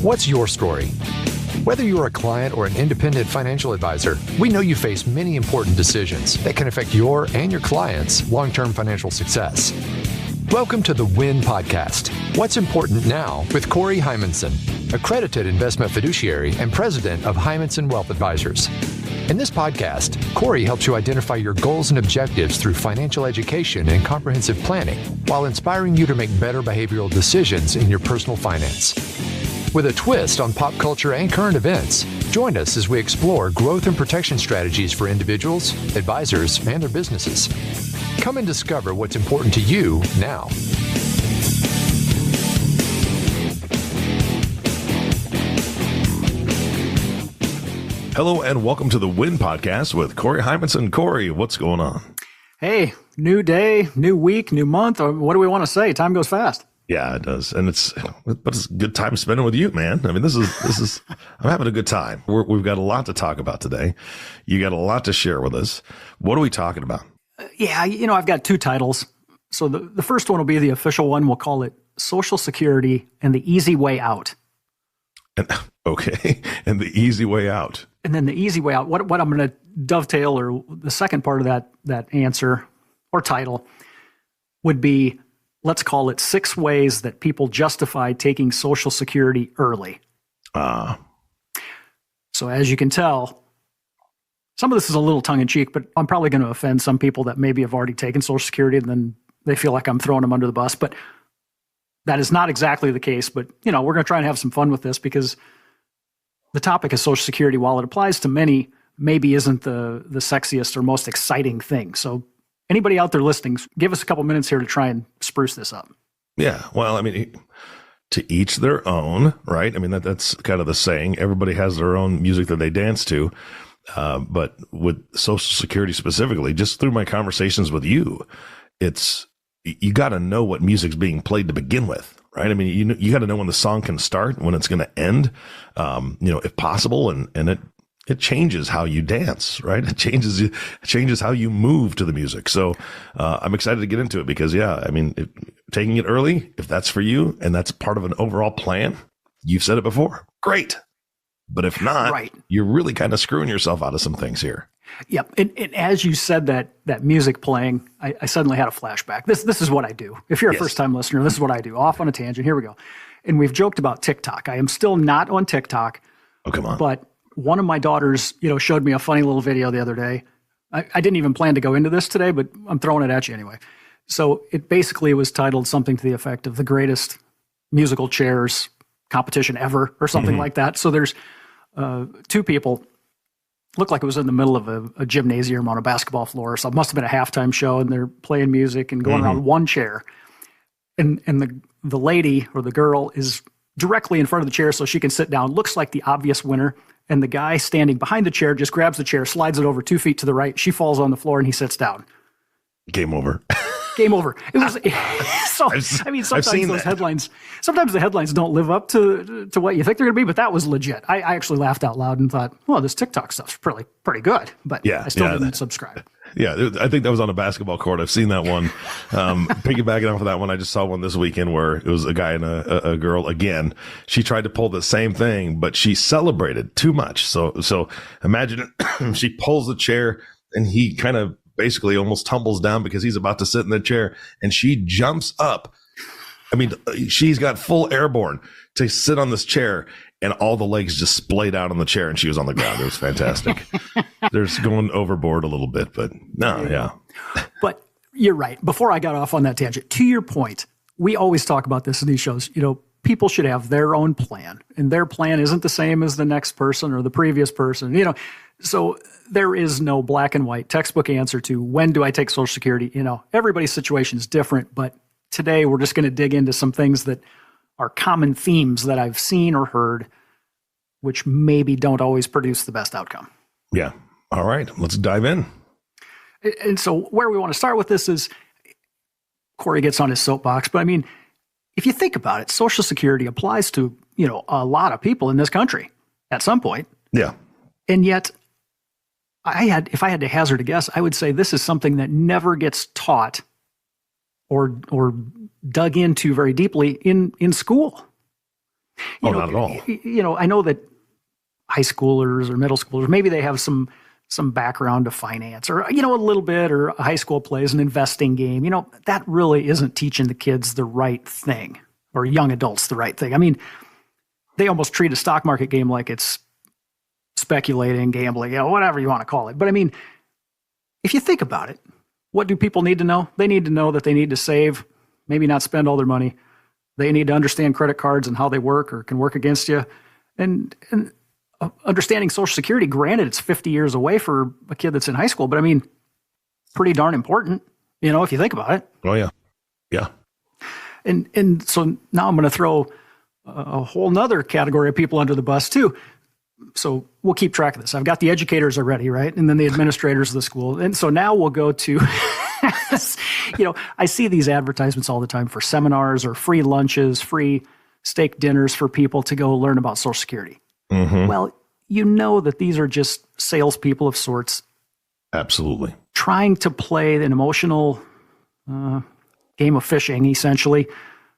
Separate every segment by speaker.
Speaker 1: What's your story? Whether you're a client or an independent financial advisor, we know you face many important decisions that can affect your and your clients' long-term financial success. Welcome to the WIN Podcast, What's Important Now with Corey Heimensen, accredited investment fiduciary and president of Heimensen Wealth Advisors. In this podcast, Corey helps you identify your goals and objectives through financial education and comprehensive planning, while inspiring you to make better behavioral decisions in your personal finance. With a twist on pop culture and current events, join us as we explore growth and protection strategies for individuals, advisors, and their businesses. Come and discover what's important to you now.
Speaker 2: Hello and welcome to the WIN Podcast with Corey Heimensen. Corey, what's going on?
Speaker 3: Hey, new day, new week, new month. Or what do we want to say? Time goes fast.
Speaker 2: Yeah, it does. And it's a good time spending with you, man. I mean, this is, I'm having a good time. We've got a lot to talk about today. You got a lot to share with us. What are we talking about?
Speaker 3: I've got two titles. So the first one will be the official one. We'll call it Social Security and the Easy Way Out.
Speaker 2: Okay. And the easy way out. And
Speaker 3: then the easy way out. What I'm going to dovetail, or the second part of that answer or title would be, let's call it 6 ways that people justify taking Social Security early. So as you can tell, some of this is a little tongue-in-cheek, but I'm probably going to offend some people that maybe have already taken Social Security and then they feel like I'm throwing them under the bus. But that is not exactly the case. But, we're going to try and have some fun with this, because the topic of Social Security, while it applies to many, maybe isn't the sexiest or most exciting thing. So anybody out there listening, give us a couple minutes here to try and spruce this up.
Speaker 2: Yeah. Well, I mean, to each their own, right? I mean, that's kind of the saying. Everybody has their own music that they dance to. But with Social Security specifically, just through my conversations with you, you got to know what music's being played to begin with, right? I mean, you got to know when the song can start, when it's going to end, if possible, and it changes how you dance, right? It changes how you move to the music. So I'm excited to get into it because, taking it early, if that's for you and that's part of an overall plan, you've said it before, great. But if not, right, you're really kind of screwing yourself out of some things here.
Speaker 3: Yep. And as you said that music playing, I suddenly had a flashback. This is what I do. If you're a first-time listener, this is what I do. Off on a tangent. Here we go. And we've joked about TikTok. I am still not on TikTok.
Speaker 2: Oh, come on.
Speaker 3: But one of my daughters, showed me a funny little video the other day. I didn't even plan to go into this today, but I'm throwing it at you anyway. So it basically was titled something to the effect of the greatest musical chairs competition ever, or something like that. So there's 2 people, looked like it was in the middle of a gymnasium on a basketball floor. So it must have been a halftime show, and they're playing music and going around one chair. And the lady or the girl is directly in front of the chair so she can sit down. Looks like the obvious winner. And the guy standing behind the chair just grabs the chair, slides it over 2 feet to the right. She falls on the floor and he sits down.
Speaker 2: Game over.
Speaker 3: Game over. It was sometimes the headlines don't live up to what you think they're going to be, but that was legit. I actually laughed out loud and thought, well, this TikTok stuff's pretty good, but I still didn't subscribe.
Speaker 2: Yeah, I think that was on a basketball court. I've seen that one. Piggybacking off of that one, I just saw one this weekend where it was a guy and a girl. Again, she tried to pull the same thing, but she celebrated too much. So imagine she pulls the chair and he kind of basically almost tumbles down because he's about to sit in the chair, and she jumps up. I mean, she's got full airborne to sit on this chair, and all the legs just splayed out on the chair, and she was on the ground. It was fantastic. There's going overboard a little bit, but no, yeah.
Speaker 3: But you're right. Before I got off on that tangent, to your point, we always talk about this in these shows. People should have their own plan, and their plan isn't the same as the next person or the previous person, So there is no black and white textbook answer to when do I take Social Security. Everybody's situation is different, but today we're just going to dig into some things that are common themes that I've seen or heard, which maybe don't always produce the best outcome.
Speaker 2: Yeah. All right. Let's dive in.
Speaker 3: And so where we want to start with this is, Corey gets on his soapbox, but I mean, if you think about it, Social Security applies to, a lot of people in this country at some point.
Speaker 2: Yeah.
Speaker 3: And yet, if I had to hazard a guess, I would say this is something that never gets taught or dug into very deeply in school.
Speaker 2: Not at all.
Speaker 3: I know that high schoolers or middle schoolers, maybe they have some background to finance or, a little bit, or a high school plays an investing game. That really isn't teaching the kids the right thing, or young adults the right thing. I mean, they almost treat a stock market game like it's speculating, gambling, whatever you want to call it. But I mean, if you think about it, what do people need to know? They need to know that they need to save, maybe not spend all their money. They need to understand credit cards and how they work or can work against you. And understanding Social Security, granted, it's 50 years away for a kid that's in high school, but I mean, pretty darn important, if you think about it.
Speaker 2: Oh, yeah. Yeah.
Speaker 3: And so now I'm going to throw a whole nother category of people under the bus too. So we'll keep track of this. I've got the educators already, right? And then the administrators of the school. And so now we'll go to, I see these advertisements all the time for seminars or free lunches, free steak dinners for people to go learn about Social Security. Mm-hmm. Well, that these are just salespeople of sorts.
Speaker 2: Absolutely.
Speaker 3: Trying to play an emotional game of fishing, essentially,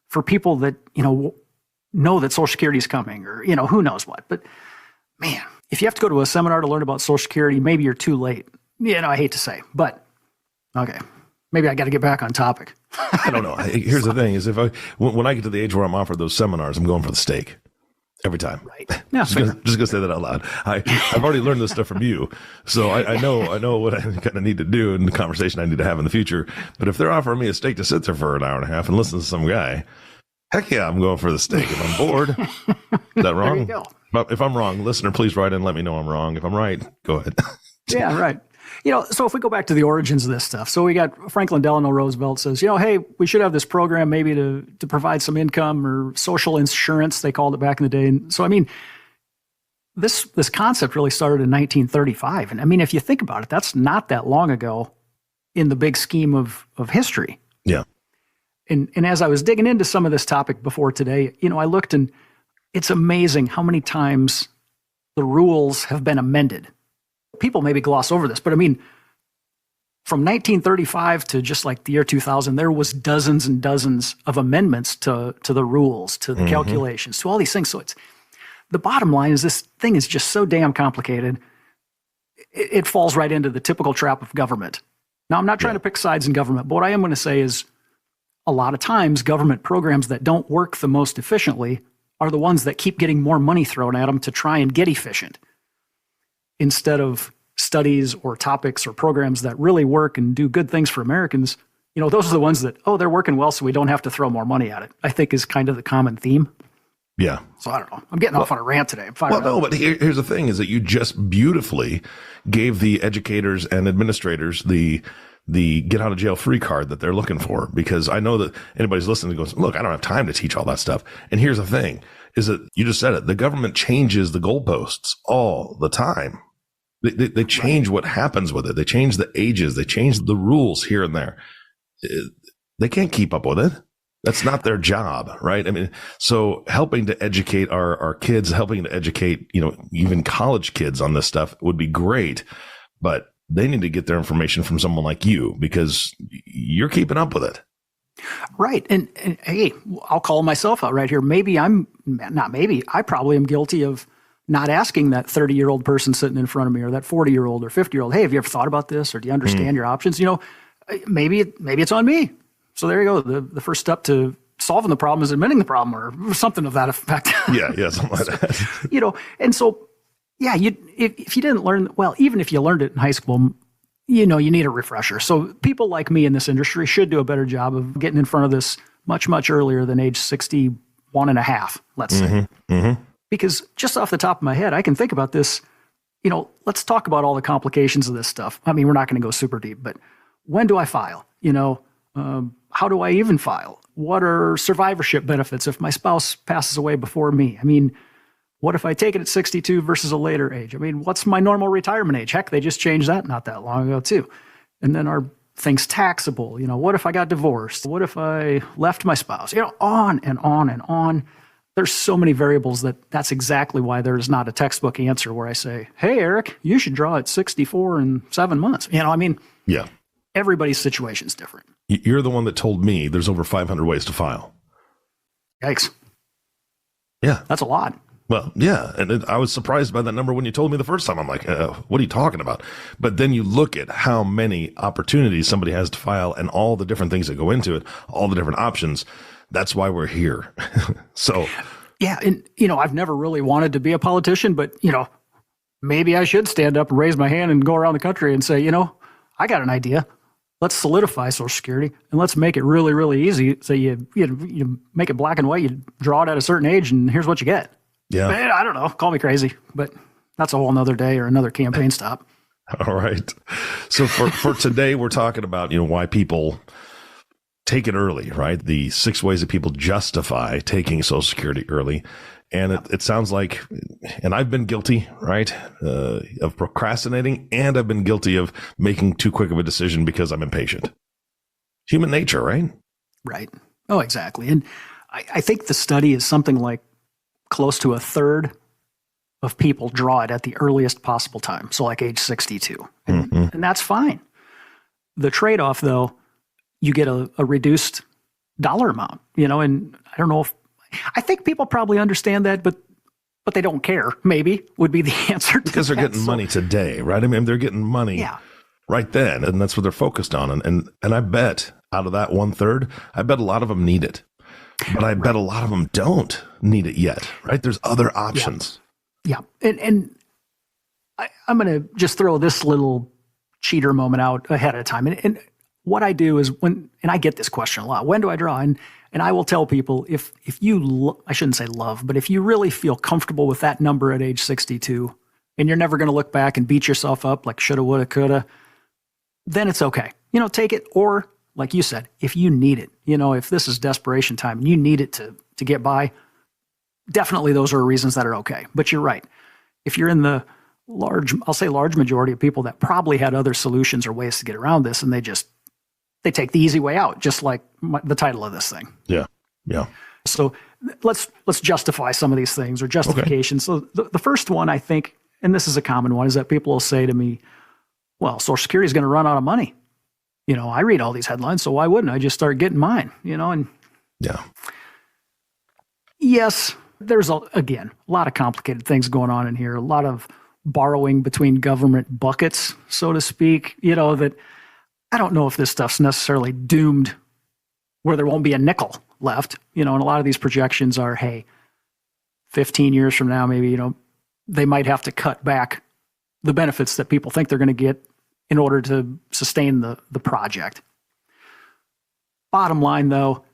Speaker 3: for people that, know that Social Security is coming, or, who knows what. But man, if you have to go to a seminar to learn about Social Security, maybe you're too late. I hate to say, but okay. Maybe I got to get back on topic.
Speaker 2: I don't know. Here's the thing: is when I get to the age where I'm offered those seminars, I'm going for the steak every time.
Speaker 3: Right? Yeah.
Speaker 2: just gonna say that out loud. I've already learned this stuff from you, so I know what I kind of need to do in the conversation I need to have in the future. But if they're offering me a steak to sit there for an hour and a half and listen to some guy, heck yeah, I'm going for the steak. If I'm bored, is that wrong?
Speaker 3: There you go.
Speaker 2: But if I'm wrong, listener, please write in and let me know I'm wrong. If I'm right, go ahead.
Speaker 3: Yeah, right. So if we go back to the origins of this stuff, so we got Franklin Delano Roosevelt says, hey, we should have this program maybe to provide some income or social insurance, they called it back in the day. And so, I mean, this concept really started in 1935. And I mean, if you think about it, that's not that long ago in the big scheme of history.
Speaker 2: Yeah.
Speaker 3: And as I was digging into some of this topic before today, I looked, and it's amazing how many times the rules have been amended. People maybe gloss over this, but I mean, from 1935 to just like the year 2000, there was dozens and dozens of amendments to the rules, to the calculations, to all these things. So the bottom line is this thing is just so damn complicated. It falls right into the typical trap of government. Now, I'm not trying to pick sides in government, but what I am going to say is a lot of times government programs that don't work the most efficiently are the ones that keep getting more money thrown at them to try and get efficient, instead of studies or topics or programs that really work and do good things for Americans. Those are the ones that, they're working well, so we don't have to throw more money at it, I think is kind of the common theme.
Speaker 2: Yeah.
Speaker 3: So I don't know. I'm getting off on a rant today.
Speaker 2: But here's the thing is that you just beautifully gave the educators and administrators the get out of jail free card that they're looking for, because I know that anybody's listening goes, look, I don't have time to teach all that stuff. And here's the thing is that you just said it. The government changes the goalposts all the time. They change what happens with it. They change the ages. They change the rules here and there. They can't keep up with it. That's not their job, right? I mean, so helping to educate our kids, helping to educate, even college kids on this stuff would be great, but they need to get their information from someone like you, because you're keeping up with it.
Speaker 3: Right. And hey, I'll call myself out right here. I probably am guilty of not asking that 30-year-old person sitting in front of me, or that 40-year-old or 50-year-old, hey, have you ever thought about this? Or do you understand your options? Maybe it's on me. So there you go. The first step to solving the problem is admitting the problem, or something of that effect.
Speaker 2: Yeah, something like that.
Speaker 3: And so, yeah, if you didn't learn, well, even if you learned it in high school, you need a refresher. So people like me in this industry should do a better job of getting in front of this much, much earlier than age 61 and a half, let's say. Mm-hmm. Because just off the top of my head, I can think about this, let's talk about all the complications of this stuff. I mean, we're not going to go super deep, but when do I file? How do I even file? What are survivorship benefits if my spouse passes away before me? I mean, what if I take it at 62 versus a later age? I mean, what's my normal retirement age? Heck, they just changed that not that long ago too. And then are things taxable? What if I got divorced? What if I left my spouse? On and on and on. There's so many variables that's exactly why there's not a textbook answer where I say, hey, Eric, you should draw at 64 and 7 months.
Speaker 2: Yeah.
Speaker 3: Everybody's situation is different.
Speaker 2: You're the one that told me there's over 500 ways to file.
Speaker 3: Yikes.
Speaker 2: Yeah.
Speaker 3: That's a lot.
Speaker 2: Well, yeah. And I was surprised by that number when you told me the first time. I'm like, what are you talking about? But then you look at how many opportunities somebody has to file and all the different things that go into it, all the different options. That's why we're here. So,
Speaker 3: yeah. And, I've never really wanted to be a politician, but, maybe I should stand up and raise my hand and go around the country and say, I got an idea. Let's solidify Social Security and let's make it really, really easy. So you make it black and white, you draw it at a certain age, and here's what you get.
Speaker 2: Yeah.
Speaker 3: Man, I don't know. Call me crazy, but that's a whole nother day or another campaign stop.
Speaker 2: All right. So for today, we're talking about, why people take it early, right? The 6 ways that people justify taking Social Security early. And it sounds like, and I've been guilty, right, of procrastinating, and I've been guilty of making too quick of a decision because I'm impatient. Human nature, right?
Speaker 3: Right. Oh, exactly. And I think the study is something like close to a third of people draw it at the earliest possible time. So like age 62. And that's fine. The trade-off, though, you get a reduced dollar amount, and I don't know if, I think people probably understand that, but they don't care, maybe, would be the answer to
Speaker 2: because they're getting money today, right? I mean, they're getting money right then, and that's what they're focused on. And I bet out of that 1/3, I bet a lot of them need it. But I bet a lot of them don't need it yet, right? There's other options.
Speaker 3: Yeah. And I'm going to just throw this little cheater moment out ahead of time. And what I do is and I get this question a lot, when do I draw? And I will tell people, if you, I shouldn't say love, but if you really feel comfortable with that number at age 62, and you're never going to look back and beat yourself up like shoulda, woulda, coulda, then it's okay. Take it. Or like you said, if you need it, if this is desperation time and you need it to get by, definitely those are reasons that are okay. But you're right. If you're in the large majority of people that probably had other solutions or ways to get around this, and they take the easy way out, just like the title of this thing.
Speaker 2: Yeah. Yeah.
Speaker 3: So let's justify some of these things or justifications. Okay. So the first one, I think, and this is a common one, is that people will say to me, well, Social Security is going to run out of money. I read all these headlines, so why wouldn't I just start getting mine? And
Speaker 2: yeah.
Speaker 3: Yes, there's, a lot of complicated things going on in here, a lot of borrowing between government buckets, so to speak, that I don't know if this stuff's necessarily doomed where there won't be a nickel left, and a lot of these projections are, hey, 15 years from now, maybe, they might have to cut back the benefits that people think they're going to get in order to sustain the project. Bottom line, though,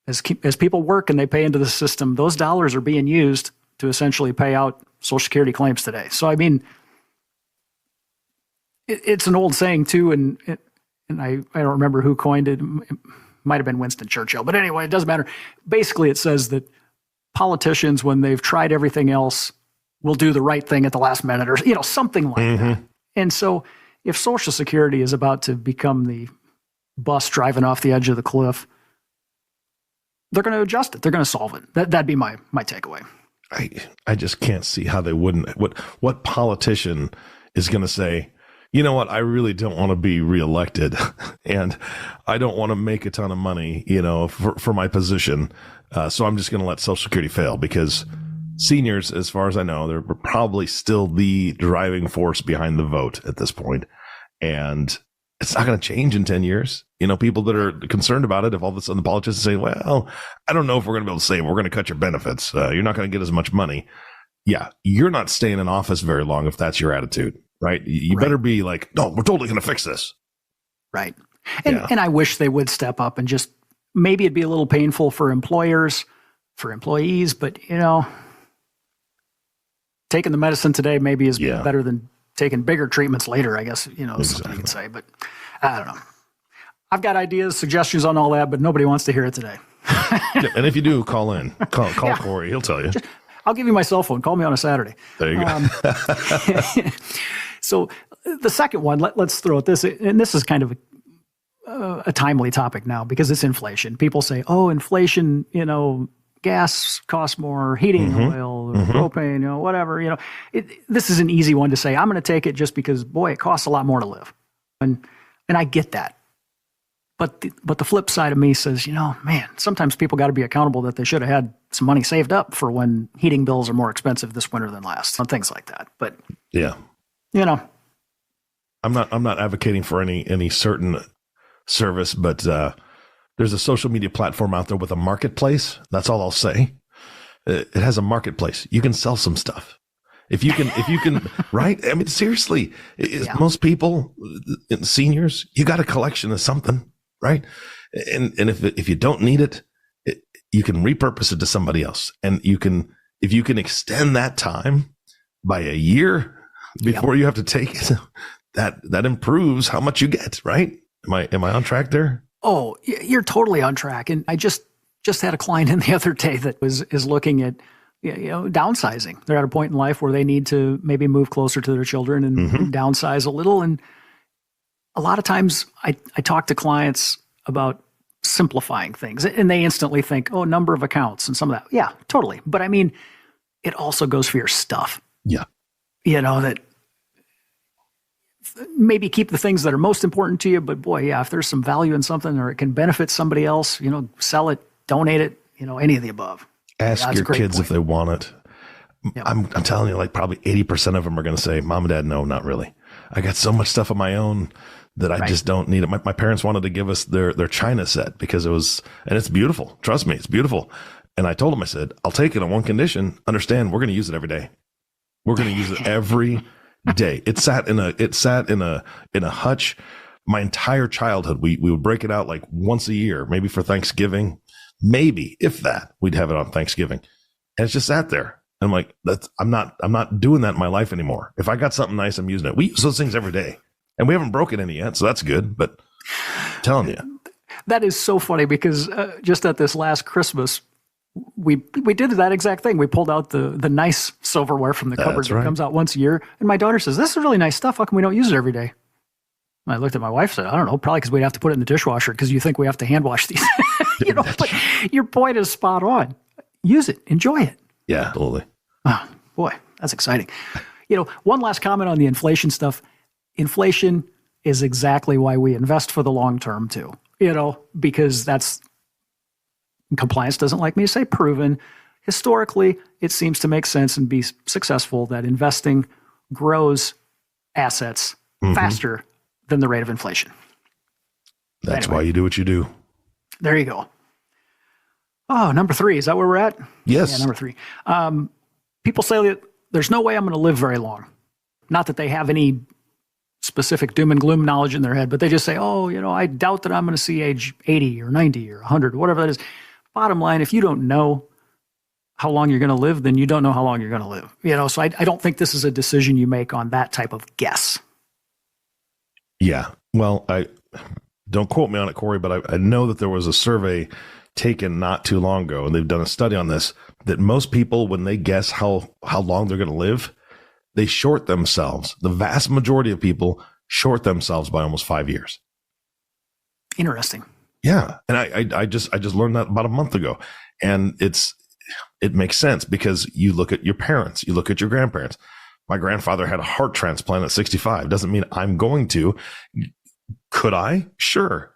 Speaker 3: as people work and they pay into the system, those dollars are being used to essentially pay out Social Security claims today. So, I mean, it's an old saying, too, and I don't remember who coined it. It might have been Winston Churchill. But anyway, it doesn't matter. Basically, it says that politicians, when they've tried everything else, will do the right thing at the last minute or, something like that. And so if Social Security is about to become the bus driving off the edge of the cliff, they're going to adjust it. They're going to solve it. That'd be my takeaway.
Speaker 2: I just can't see how they wouldn't. What politician is going to say, you know what, I really don't want to be reelected and I don't want to make a ton of money, for my position. So I'm just going to let Social Security fail, because seniors, as far as I know, they're probably still the driving force behind the vote at this point. And it's not going to change in 10 years. People that are concerned about it, if all of a sudden the politicians say, well, I don't know if we're going to be able to save, we're going to cut your benefits. You're not going to get as much money. Yeah, you're not staying in office very long if that's your attitude, right? You better be like, no, we're totally going to fix this.
Speaker 3: Right. And I wish they would step up and just, maybe it'd be a little painful for employers, for employees, but, taking the medicine today maybe is better than taking bigger treatments later, I guess, exactly. Something you can say, but I don't know. I've got ideas, suggestions on all that, but nobody wants to hear it today.
Speaker 2: And if you do, call in. Call Corey. He'll tell you.
Speaker 3: I'll give you my cell phone. Call me on a Saturday.
Speaker 2: There you go.
Speaker 3: So the second one, let's throw at this, and this is kind of a timely topic now because it's inflation. People say, oh, inflation, gas costs more, heating oil, or propane, whatever. This is an easy one to say. I'm going to take it just because, boy, it costs a lot more to live, and I get that. But the flip side of me says, man, sometimes people got to be accountable that they should have had some money saved up for when heating bills are more expensive this winter than last, and things like that. But
Speaker 2: yeah, I'm not advocating for any certain service, but there's a social media platform out there with a marketplace. That's all I'll say. It has a marketplace. You can sell some stuff. If you can, right? I mean, seriously, most people, seniors, you got a collection of something, right? And if you don't need it, you can repurpose it to somebody else. And if you can extend that time by a year before you have to take it, that improves how much you get, right? Am I on track there?
Speaker 3: Oh, you're totally on track. And I just had a client in the other day that is looking at, downsizing. They're at a point in life where they need to maybe move closer to their children and downsize a little. And a lot of times I talk to clients about simplifying things, and they instantly think, oh, number of accounts and some of that. Yeah, totally. But I mean, it also goes for your stuff.
Speaker 2: Yeah.
Speaker 3: That maybe keep the things that are most important to you, but boy, if there's some value in something or it can benefit somebody else, sell it, donate it, any of the above.
Speaker 2: Ask your kids if they want it. Yep. I'm telling you, like probably 80% of them are going to say, Mom and Dad, no, not really. I got so much stuff of my own that I just don't need it. My parents wanted to give us their China set because and it's beautiful. Trust me, it's beautiful. And I told them, I said, I'll take it on one condition. Understand, we're going to use it every day. We're going to use it every day. It sat in a hutch my entire childhood. We would break it out like once a year, maybe for Thanksgiving, maybe if that, we'd have it on Thanksgiving. And it's just sat there. And I'm like, I'm not doing that in my life anymore. If I got something nice, I'm using it. We use those things every day. And we haven't broken any yet, so that's good. But I'm telling you.
Speaker 3: That is so funny because just at this last Christmas, we did that exact thing. We pulled out the nice silverware from the cupboard that comes out once a year. And my daughter says, this is really nice stuff. How come we don't use it every day? And I looked at my wife and said, I don't know, probably because we'd have to put it in the dishwasher because you think we have to hand wash these. But your point is spot on. Use it. Enjoy it.
Speaker 2: Yeah, totally.
Speaker 3: Oh, boy, that's exciting. One last comment on the inflation stuff. Inflation is exactly why we invest for the long term too, because compliance doesn't like me to say proven. Historically, it seems to make sense and be successful that investing grows assets faster than the rate of inflation.
Speaker 2: That's why you do what you do.
Speaker 3: There you go. Oh, number 3. Is that where we're at?
Speaker 2: Yes.
Speaker 3: Yeah, number 3. People say that there's no way I'm going to live very long. Not that they have any specific doom and gloom knowledge in their head, but they just say, I doubt that I'm going to see age 80 or 90 or 100, whatever that is. Bottom line, if you don't know how long you're going to live, then you don't know how long you're going to live. So I don't think this is a decision you make on that type of guess.
Speaker 2: Yeah. Well, I don't quote me on it, Corey, but I know that there was a survey taken not too long ago, and they've done a study on this, that most people, when they guess how long they're going to live, they short themselves. The vast majority of people short themselves by almost 5 years.
Speaker 3: Interesting.
Speaker 2: Yeah. And I just learned that about a month ago. And it makes sense because you look at your parents, you look at your grandparents. My grandfather had a heart transplant at 65. Doesn't mean I'm going to. Could I? Sure.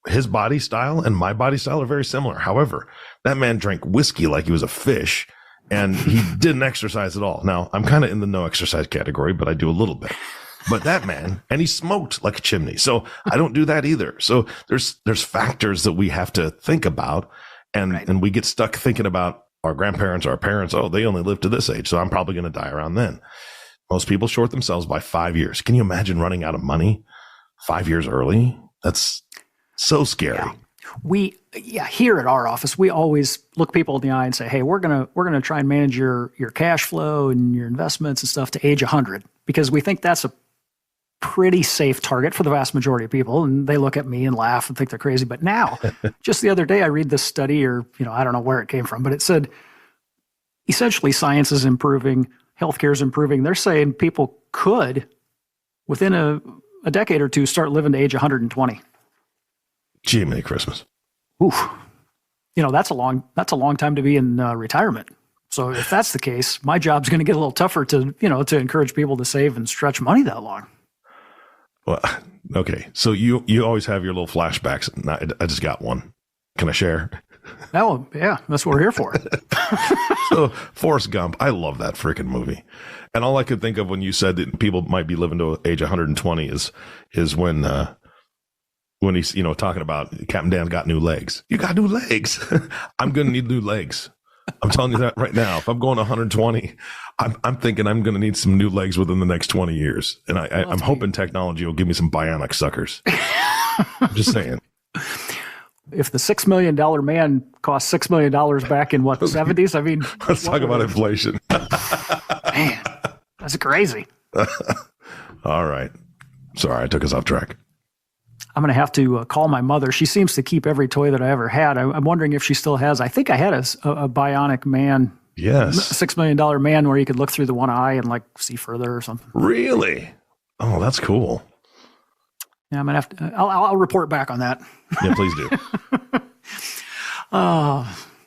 Speaker 2: His body style and my body style are very similar. However, that man drank whiskey like he was a fish, and he didn't exercise at all. Now, I'm kind of in the no exercise category, but I do a little bit. But that man, and he smoked like a chimney. So I don't do that either. So there's factors that we have to think about, and we get stuck thinking about our grandparents, our parents. Oh, they only lived to this age, so I'm probably going to die around then. Most people short themselves by 5 years. Can you imagine running out of money 5 years early? That's so scary.
Speaker 3: Here at our office, we always look people in the eye and say, hey, we're gonna try and manage your cash flow and your investments and stuff to age 100, because we think that's a pretty safe target for the vast majority of people. And they look at me and laugh and think they're crazy. But now, just the other day, I read this study, or I don't know where it came from, but it said essentially science is improving, healthcare is improving. They're saying people could, within a decade or two, start living to age 120.
Speaker 2: Gee, Merry Christmas.
Speaker 3: Oof. That's a long time to be in retirement. So if that's the case, my job's going to get a little tougher to encourage people to save and stretch money that long.
Speaker 2: Well, okay. So you always have your little flashbacks. I just got one. Can I share?
Speaker 3: Oh, yeah, that's what we're here for.
Speaker 2: So Forrest Gump, I love that freaking movie. And all I could think of when you said that people might be living to age 120 is when he's, talking about Captain Dan's got new legs. You got new legs. I'm going to need new legs. I'm telling you that right now. If I'm going 120, I'm thinking I'm going to need some new legs within the next 20 years. And I'm hoping technology will give me some bionic suckers. I'm just saying.
Speaker 3: If the $6 million man cost $6 million back in the 70s, I mean,
Speaker 2: let's talk about inflation.
Speaker 3: Man, that's crazy.
Speaker 2: All right. Sorry, I took us off track.
Speaker 3: I'm going to have to call my mother. She seems to keep every toy that I ever had. I'm wondering if she still has. I think I had a bionic man.
Speaker 2: Yes.
Speaker 3: $6 million man where you could look through the one eye and like see further or something.
Speaker 2: Really? Oh, that's cool.
Speaker 3: Yeah, I'm going to have to, I'll report back on that.
Speaker 2: Yeah, please do.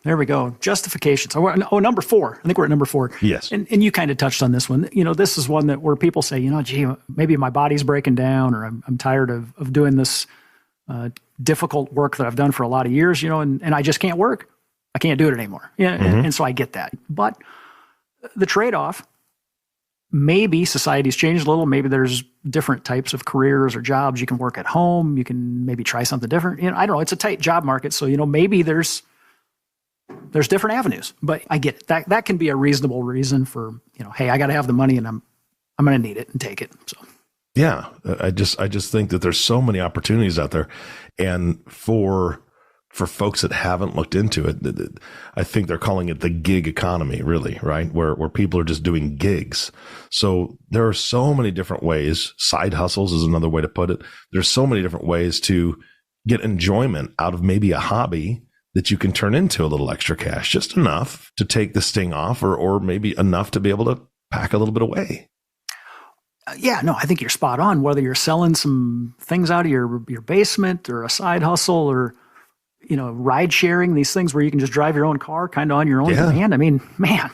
Speaker 3: There we go. Justifications. Number 4. I think we're at number 4.
Speaker 2: Yes.
Speaker 3: And you kind of touched on this one. This is one where people say, gee, maybe my body's breaking down, or I'm tired of doing this difficult work that I've done for a lot of years, and I just can't work. I can't do it anymore. Yeah. Mm-hmm. And so I get that. But the trade-off, maybe society's changed a little. Maybe there's different types of careers or jobs. You can work at home. You can maybe try something different. I don't know. It's a tight job market. So, maybe there's different avenues, but I get it. That can be a reasonable reason for, hey, I got to have the money and I'm going to need it and take it. So,
Speaker 2: yeah, I just think that there's so many opportunities out there, and for folks that haven't looked into it, I think they're calling it the gig economy, really, right? Where people are just doing gigs. So there are so many different ways. Side hustles is another way to put it. There's so many different ways to get enjoyment out of maybe a hobby that you can turn into a little extra cash, just enough to take the sting off, or maybe enough to be able to pack a little bit away.
Speaker 3: Yeah, no, I think you're spot on. Whether you're selling some things out of your basement, or a side hustle, or ride sharing, these things where you can just drive your own car kind of on your own demand. I mean, man,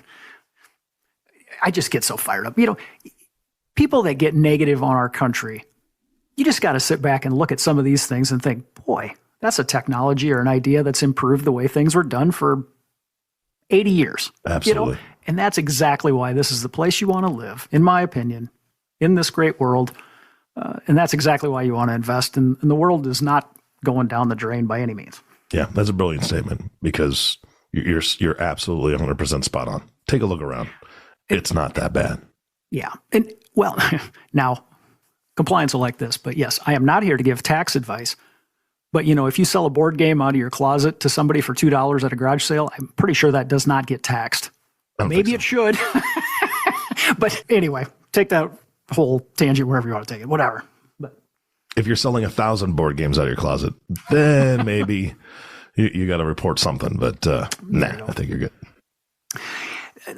Speaker 3: I just get so fired up. People that get negative on our country, you just got to sit back and look at some of these things and think, boy, that's a technology or an idea that's improved the way things were done for 80 years.
Speaker 2: Absolutely.
Speaker 3: And that's exactly why this is the place you want to live, in my opinion, in this great world. And that's exactly why you want to invest. And the world is not going down the drain by any means.
Speaker 2: Yeah, that's a brilliant statement, because you're absolutely 100% spot on. Take a look around. It's not that bad.
Speaker 3: Yeah. And well, now compliance will like this, but yes, I am not here to give tax advice. But if you sell a board game out of your closet to somebody for $2 at a garage sale, I'm pretty sure that does not get taxed. Maybe it should. But anyway, take that whole tangent wherever you want to take it, whatever. But
Speaker 2: if you're selling 1,000 board games out of your closet, then maybe you got to report something. But I think you're good.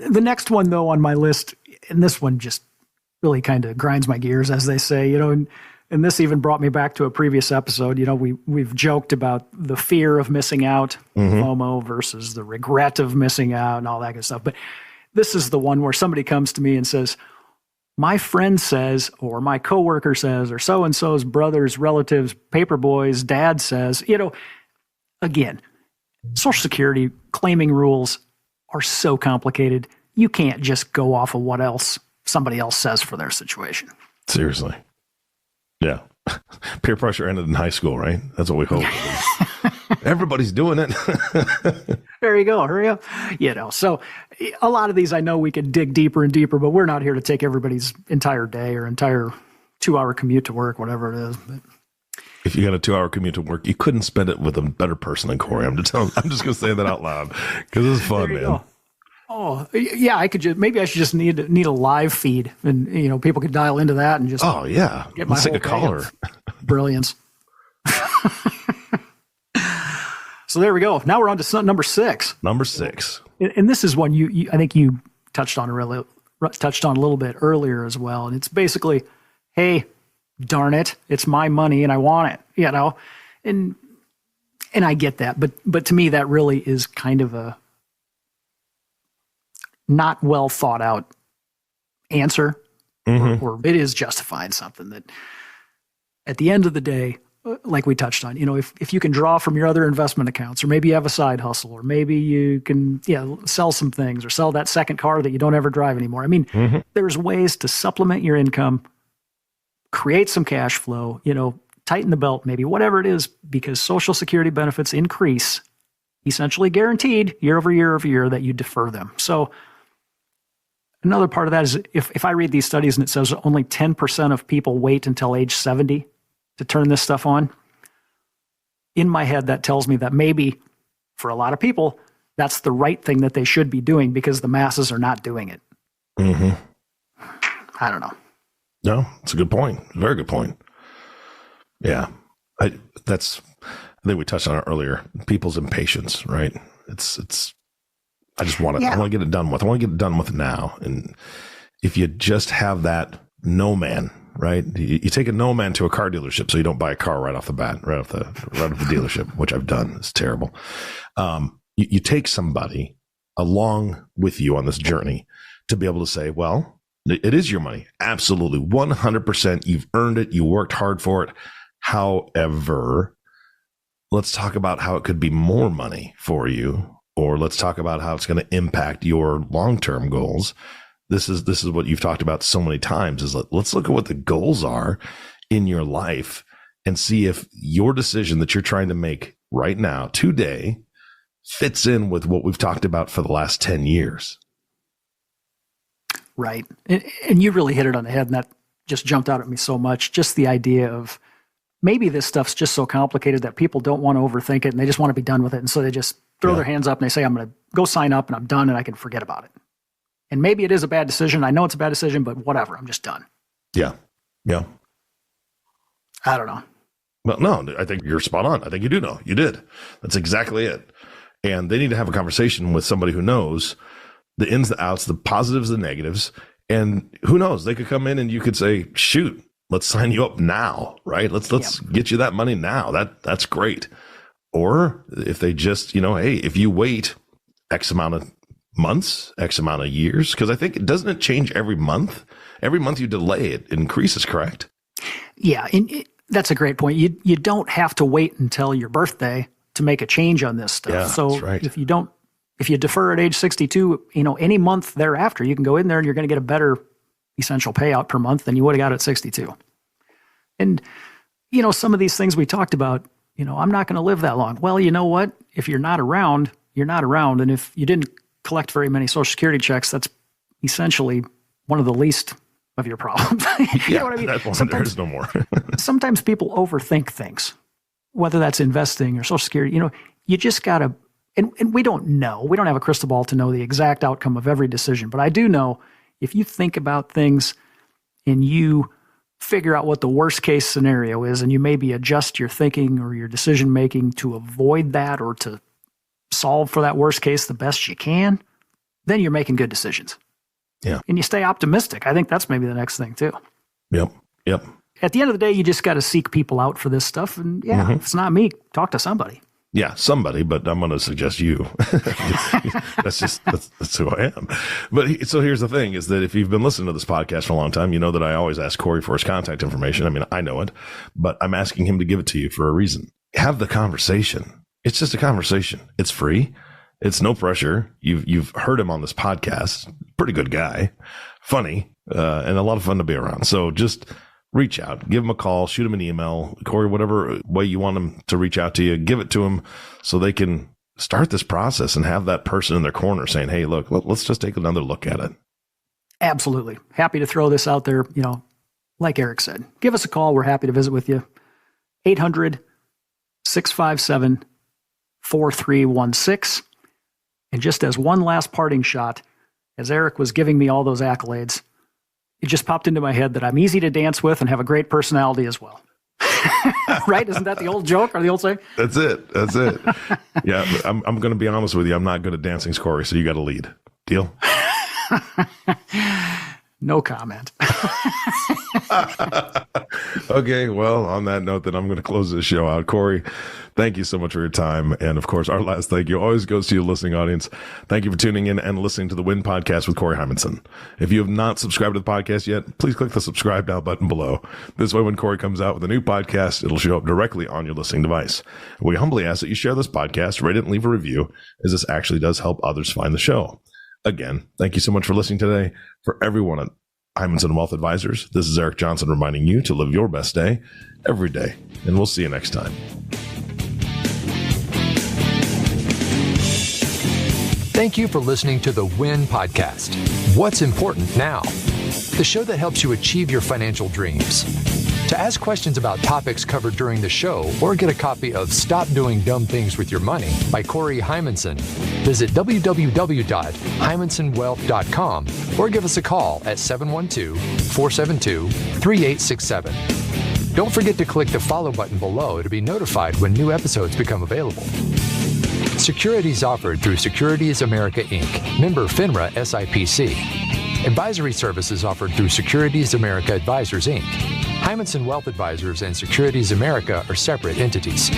Speaker 3: The next one, though, on my list, and this one just really kind of grinds my gears, as they say, and this even brought me back to a previous episode. We've joked about the fear of missing out, FOMO, versus the regret of missing out and all that good stuff. But this is the one where somebody comes to me and says, my friend says, or my coworker says, or so-and-so's brothers, relatives, paper boys, dad says, again, Social Security claiming rules are so complicated. You can't just go off of what else somebody else says for their situation.
Speaker 2: Seriously. Yeah. Peer pressure ended in high school, right? That's what we hope. Everybody's doing it.
Speaker 3: There you go. Hurry up. So a lot of these, I know we could dig deeper and deeper, but we're not here to take everybody's entire day or entire 2-hour commute to work, whatever it is. But
Speaker 2: if you got a 2-hour commute to work, you couldn't spend it with a better person than Corey. I'm just going to say that out loud, because it's fun, man.
Speaker 3: Go. Oh, yeah, I could maybe I should just need a live feed, and people could dial into that and just get
Speaker 2: let's take a caller.
Speaker 3: Brilliance. So there we go. Now we're on to number 6.
Speaker 2: Number 6.
Speaker 3: And this is one I think you touched on a little bit earlier as well. And it's basically, hey, darn it, it's my money and I want it, and I get that. But to me, that really is kind of a not well thought out answer, or it is justifying something that at the end of the day, like we touched on, if you can draw from your other investment accounts, or maybe you have a side hustle, or maybe you can sell some things or sell that second car that you don't ever drive anymore. I mean, there's ways to supplement your income, create some cash flow, tighten the belt, maybe whatever it is, because Social Security benefits increase, essentially guaranteed year over year that you defer them. So another part of that is if I read these studies and it says only 10% of people wait until age 70 to turn this stuff on, in my head, that tells me that maybe for a lot of people, that's the right thing that they should be doing because the masses are not doing it. I don't know.
Speaker 2: No, it's a good point. Very good point. Yeah. I think we touched on it earlier. People's impatience, right? I just want to, I want to get it done with. I want to get it done with now. And if you just have that no man, right? You take a no man to a car dealership, so you don't buy a car right off the bat, right off the dealership, which I've done. It's terrible. You take somebody along with you on this journey to be able to say, well, it is your money. Absolutely. 100%. You've earned it. You worked hard for it. However, let's talk about how it could be more money for you, or let's talk about how it's going to impact your long-term goals. This is what you've talked about so many times is let's look at what the goals are in your life and see if your decision that you're trying to make right now, today, fits in with what we've talked about for the last 10 years.
Speaker 3: Right. And you really hit it on the head, and that just jumped out at me so much. Just the idea of maybe this stuff's just so complicated that people don't want to overthink it and they just want to be done with it. And so they just throw their hands up and they say, I'm going to go sign up and I'm done and I can forget about it. And maybe it is a bad decision. I know it's a bad decision, but whatever. I'm just done.
Speaker 2: Yeah. Yeah.
Speaker 3: I don't know.
Speaker 2: Well, no, I think you're spot on. I think you do know. You did. That's exactly it. And they need to have a conversation with somebody who knows the ins, the outs, the positives, the negatives. And who knows? They could come in and you could say, shoot, let's sign you up now, right? Let's get you that money now. That's great. Or if they just, hey, if you wait X amount of months, X amount of years, because I think doesn't it change every month? Every month you delay it increases, correct?
Speaker 3: Yeah, and that's a great point. You don't have to wait until your birthday to make a change on this stuff.
Speaker 2: Yeah,
Speaker 3: so
Speaker 2: that's right.
Speaker 3: if you defer at age 62, any month thereafter, you can go in there and you're going to get a better essential payout per month than you would have got at 62. And, some of these things we talked about, I'm not going to live that long. Well, you know what? If you're not around, you're not around. And if you didn't collect very many Social Security checks, that's essentially one of the least of your problems. You know what I mean?
Speaker 2: That one, there is no more.
Speaker 3: Sometimes people overthink things, whether that's investing or Social Security. You just got to, and we don't know. We don't have a crystal ball to know the exact outcome of every decision. But I do know if you think about things and you figure out what the worst case scenario is, and you maybe adjust your thinking or your decision making to avoid that or to solve for that worst case the best you can, then you're making good decisions.
Speaker 2: Yeah.
Speaker 3: And you stay optimistic. I think that's maybe the next thing too.
Speaker 2: Yep.
Speaker 3: At the end of the day, you just got to seek people out for this stuff. And if it's not me, talk to somebody.
Speaker 2: Yeah, somebody, but I'm going to suggest you. That's who I am. But so here's the thing is that if you've been listening to this podcast for a long time, you know that I always ask Corey for his contact information. I mean, I know it, but I'm asking him to give it to you for a reason. Have the conversation. It's just a conversation. It's free. It's no pressure. You've heard him on this podcast. Pretty good guy, funny, and a lot of fun to be around. So just reach out, give him a call, shoot him an email, Corey, whatever way you want him to reach out to you, give it to him so they can start this process and have that person in their corner saying, hey, look, let's just take another look at it.
Speaker 3: Absolutely. Happy to throw this out there. Like Eric said, give us a call. We're happy to visit with you. 800-657-4316. And just as one last parting shot, as Eric was giving me all those accolades, it just popped into my head that I'm easy to dance with and have a great personality as well. Right? Isn't that the old joke or the old saying?
Speaker 2: That's it. Yeah, I'm going to be honest with you. I'm not good at dancing, Corey, so you got to lead. Deal?
Speaker 3: No comment.
Speaker 2: Okay, well, on that note, then I'm going to close this show out. Corey, thank you so much for your time. And of course, our last thank you always goes to you, listening audience. Thank you for tuning in and listening to the Win Podcast with Corey Heimensen. If you have not subscribed to the podcast yet, please click the subscribe now button below. This way, when Corey comes out with a new podcast, it'll show up directly on your listening device. We humbly ask that you share this podcast, rate it, and leave a review, as this actually does help others find the show. Again, thank you so much for listening today. For everyone at Heimensen Wealth Advisors, this is Eric Johnson reminding you to live your best day every day, and we'll see you next time.
Speaker 1: Thank you for listening to the Win Podcast. What's important now? The show that helps you achieve your financial dreams. To ask questions about topics covered during the show or get a copy of Stop Doing Dumb Things with Your Money by Corey Heimensen, visit www.heimensenwealth.com or give us a call at 712-472-3867. Don't forget to click the follow button below to be notified when new episodes become available. Securities offered through Securities America Inc., member FINRA SIPC. Advisory services offered through Securities America Advisors Inc. Heimensen Wealth Advisors and Securities America are separate entities.